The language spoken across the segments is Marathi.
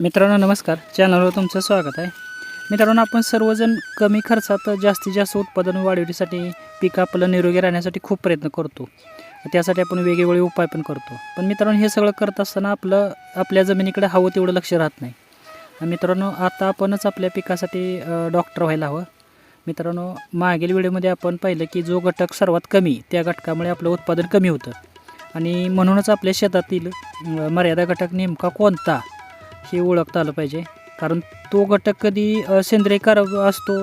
मित्रांनो नमस्कार, चॅनलवर तुमचं स्वागत आहे. मित्रांनो, आपण सर्वजण कमी खर्चात जास्तीत जास्त उत्पादन वाढवण्यासाठी पीक आपलं निरोगी राहण्यासाठी खूप प्रयत्न करतो. त्यासाठी आपण वेगवेगळे उपाय पण करतो. पण मित्रांनो, हे सगळं करत असताना आपल्या जमिनीकडे हवं तेवढं लक्ष राहत नाही. मित्रांनो, आता आपणच आपल्या पिकासाठी डॉक्टर व्हायला हवं. मित्रांनो, मागील व्हिडिओमध्ये आपण पाहिलं की जो घटक सर्वात कमी, त्या घटकामुळे आपलं उत्पादन कमी होतं. आणि म्हणूनच आपल्या शेतातील मर्यादा घटक नेमका कोणता हे ओळखता आलं पाहिजे. कारण तो घटक कधी सेंद्रिय कार्ब असतो,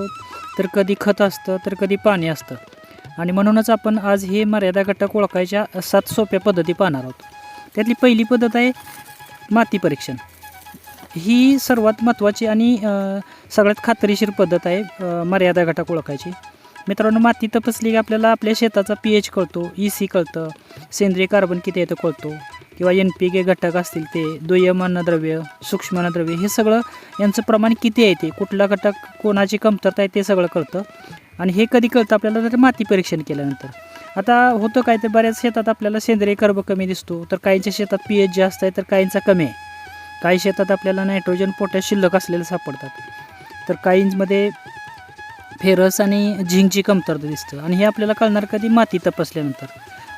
तर कधी खत असतं, तर कधी पाणी असतं. आणि म्हणूनच आपण आज हे मर्यादा घटक ओळखायच्या 7 सोप्या पद्धती पाहणार आहोत. त्यातली पहिली पद्धत आहे माती परीक्षण. ही सर्वात महत्त्वाची आणि सगळ्यात खात्रीशीर पद्धत आहे मर्यादा घटक ओळखायची. मित्रांनो, माती तपासली की आपल्याला आपल्या शेताचा pH कळतो, EC कळतं, सेंद्रिय कार्बन किती आहे ते कळतो, किंवा NPK घटक असतील ते, दुय्यम अन्नद्रव्य, सूक्ष्म अन्नद्रव्य, हे सगळं यांचं प्रमाण किती आहे, ते कुठला घटक कोणाची कमतरता आहे ते सगळं कळतं. आणि हे कधी कळतं आपल्याला, तर माती परीक्षण केल्यानंतर. आता होतं काय, तर बऱ्याच शेतात आपल्याला सेंद्रिय कार्ब कमी दिसतो, तर काहींच्या शेतात pH जास्त आहे, तर काहींचा कमी आहे. काही शेतात आपल्याला नायट्रोजन पोटॅश शिल्लक असलेले सापडतात, तर काहींमध्ये फेरस आणि झिंकची कमतरता दिसतं. आणि हे आपल्याला कळणार कधी, माती तपासल्यानंतर.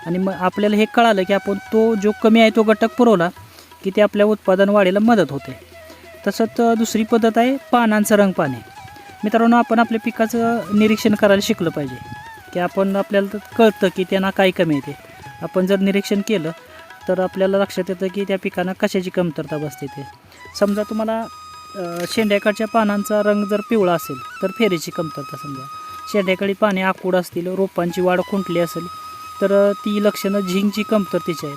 आणि मग आपल्याला हे कळालं की आपण तो जो कमी आहे तो घटक पुरवला की ते आपल्या उत्पादन वाढीला मदत होते. तसंच दुसरी पद्धत आहे पानांचा रंग पाहणे. मित्रांनो, आपण आपल्या पिकाचं निरीक्षण करायला शिकलं पाहिजे, की आपल्याला कळतं की त्यांना काय कमी येते. आपण जर निरीक्षण केलं तर आपल्याला लक्षात येतं की त्या पिकांना कशाची कमतरता बसते ते. समजा तुम्हाला शेंड्याकडच्या पानांचा रंग जर पिवळा असेल तर फेरीची कमतरता. समजा शेंड्याकडे पाने आखूड असतील, रोपांची वाढ खुंटली असेल, तर ती लक्षणं झिंकची कमतरतेची आहेत.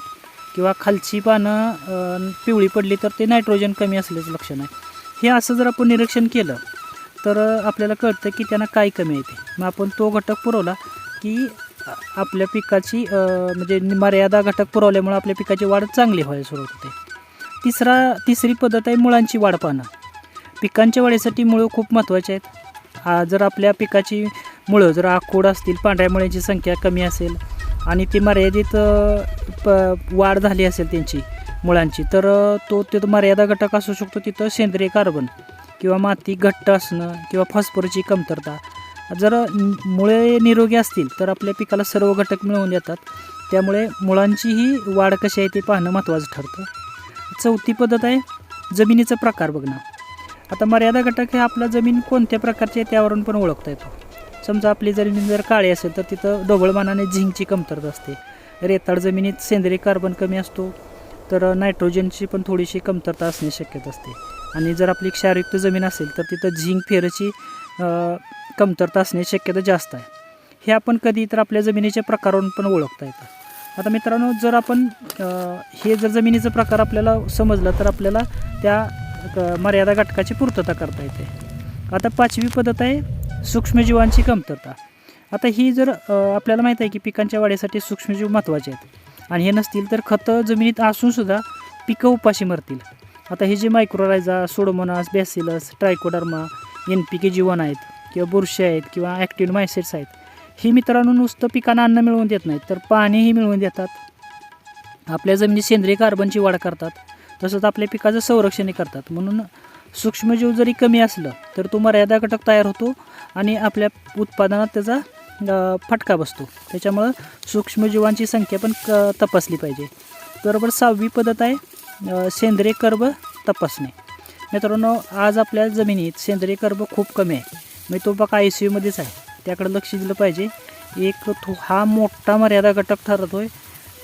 किंवा खालची पानं पिवळी पडली तर ते नायट्रोजन कमी असल्याचं लक्षण आहे. हे असं जर आपण निरीक्षण केलं तर आपल्याला कळतं की त्यांना काय कमी येते. मग आपण तो घटक पुरवला की आपल्या पिकाची म्हणजे मर्यादा घटक पुरवल्यामुळे आपल्या पिकाची वाढ चांगली व्हायला सुरुवात होते. तिसरी पद्धत आहे मुळांची वाढ पाहणं. पिकांच्या वाढीसाठी मुळं खूप महत्त्वाचे आहेत. जर आपल्या पिकाची मुळं जर आखूड असतील, पांढऱ्या मुळ्यांची संख्या कमी असेल आणि ती मर्यादित वाढ झाली असेल त्यांची मुळांची, तर तो मर्यादा घटक असू शकतो. तिथं सेंद्रिय कार्बन किंवा माती घट्ट असणं किंवा फॉस्फरसची कमतरता. जर मुळे निरोगी असतील तर आपल्या पिकाला सर्व घटक मिळवून येतात. त्यामुळे मुळांचीही वाढ कशी आहे ते पाहणं महत्त्वाचं ठरतं. चौथी पद्धत आहे जमिनीचा प्रकार बघणं. आता मर्यादा घटक हे आपला जमीन कोणत्या प्रकारची आहे त्यावरून पण ओळखता येतो. समजा आपली जमीन जर काळी असेल तर तिथं ढोबळमानाने झिंकची कमतरता असते. रेताळ जमिनीत सेंद्रिय कार्बन कमी असतो, तर नायट्रोजनची पण थोडीशी कमतरता असण्याची शक्यता असते. आणि जर आपली क्षारयुक्त जमीन असेल तर तिथं झिंक फेरची कमतरता असण्याची शक्यता जास्त आहे. हे आपण कधी तर आपल्या जमिनीच्या प्रकारावरून पण ओळखता येतं. आता मित्रांनो, जर आपण हे जर जमिनीचा प्रकार आपल्याला समजला तर आपल्याला त्या मर्यादा घटकाची पूर्तता करता येते. आता पाचवी पद्धत आहे सूक्ष्मजीवांची कमतरता. आता ही जर आपल्याला माहीत आहे की पिकांच्या वाढीसाठी सूक्ष्मजीव महत्त्वाचे आहेत, आणि हे नसतील तर खतं जमिनीत असूनसुद्धा पिकं उपाशी मरतील. आता हे जे mycorrhiza, Pseudomonas, bacillus, Trichoderma, NPK जीवन आहेत, किंवा बुरशी आहेत, किंवा ॲक्टिव्ह मायसेट्स आहेत, ही मित्रांनो नुसतं पिकांना अन्न मिळवून देत नाहीत, तर पाणीही मिळवून देतात. आपल्या जमिनीत सेंद्रिय कार्बनची वाढ करतात, तसंच आपल्या पिकाचं संरक्षणही करतात. म्हणून सूक्ष्मजीव जरी कमी असलं तर तो मर्यादा घटक तयार होतो आणि आपल्या उत्पादनात त्याचा फटका बसतो. त्याच्यामुळं सूक्ष्मजीवांची संख्या पण तपासली पाहिजे. बरोबर 6वी पद्धत आहे सेंद्रिय कर्ब तपासणे. मित्रांनो, आज आपल्या जमिनीत सेंद्रिय कर्ब खूप कमी आहे. मी तो बघा ICUमध्येच आहे, त्याकडे लक्ष दिलं पाहिजे. हा मोठा मर्यादा घटक ठरतो आहे.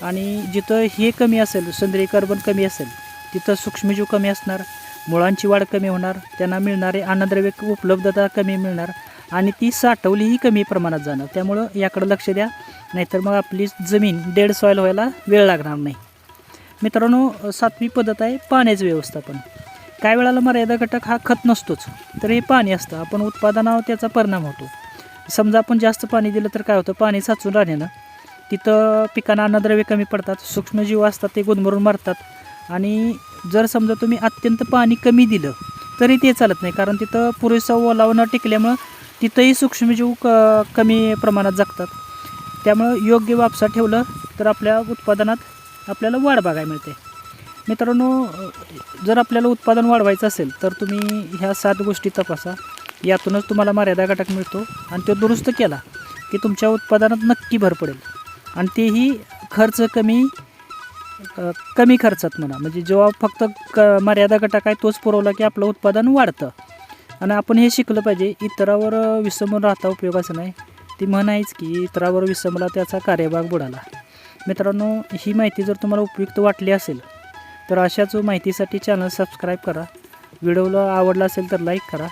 आणि जिथं हे कमी असेल, सेंद्रिय कार्बन कमी असेल, तिथं सूक्ष्मजीव कमी असणार, मुळांची वाढ कमी होणार, त्यांना मिळणारे अन्नद्रव्य उपलब्धता कमी मिळणार, आणि ती साठवलीही कमी प्रमाणात जाणार. त्यामुळं याकडं लक्ष द्या, नाहीतर मग आपली जमीन डेड सॉईल व्हायला वेळ लागणार नाही. मित्रांनो, 7वी पद्धत आहे पाण्याचं व्यवस्थापन. काही वेळेला मर्यादा घटक हा खत नसतोच, तर हे पाणी असतं. आपण उत्पादनावर त्याचा परिणाम होतो. समजा आपण जास्त पाणी दिलं तर काय होतं, पाणी साचून राहण्यानं तिथं पिकांना अन्नद्रव्य कमी पडतात, सूक्ष्मजीव असतात ते गुदमरून मरतात. आणि जर समजा तुम्ही अत्यंत पाणी कमी दिलं तरी ते चालत नाही, कारण तिथं पुरेसा ओलावा न टिकल्यामुळं तिथंही सूक्ष्मजीव कमी प्रमाणात जगतात. त्यामुळं योग्य वापसा ठेवलं तर आपल्या उत्पादनात आपल्याला वाढ बघायला मिळते. मित्रांनो, जर आपल्याला उत्पादन वाढवायचं असेल तर तुम्ही ह्या 7 गोष्टी तपासा. यातूनच तुम्हाला मर्यादा घटक मिळतो आणि तो दुरुस्त केला की तुमच्या उत्पादनात नक्की भर पडेल. आणि तेही खर्च कमी खर्चात म्हणा. म्हणजे जेव्हा फक्त मर्यादा घटक आहे तोच पुरवला की आपलं उत्पादन वाढतं. आणि आपण हे शिकलं पाहिजे, इतरावर विसंबून राहता उपयोगाचं नाही. ती म्हण आहेच की इतरावर विसंबला त्याचा कार्यभाग बुडाला. मित्रांनो, ही माहिती जर तुम्हाला उपयुक्त वाटली असेल तर अशाच माहितीसाठी चॅनल सबस्क्राईब करा. व्हिडिओला आवडला असेल तर लाईक करा.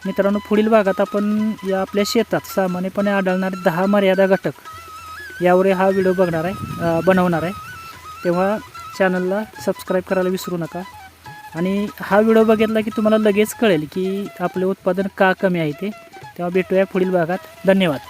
मित्रांनो, पुढील भागात आपण या आपल्या शेतात सामान्यपणे आढळणारे 10 मर्यादा घटक यावर हा व्हिडिओ बनवणार आहे. तेव्हा चॅनलला सबस्क्राईब करायला विसरू नका. आणि हा व्हिडिओ बघितला की तुम्हाला लगेच कळेल की आपले उत्पादन का कमी आहे ते. तेव्हा भेटूया पुढील भागात. धन्यवाद.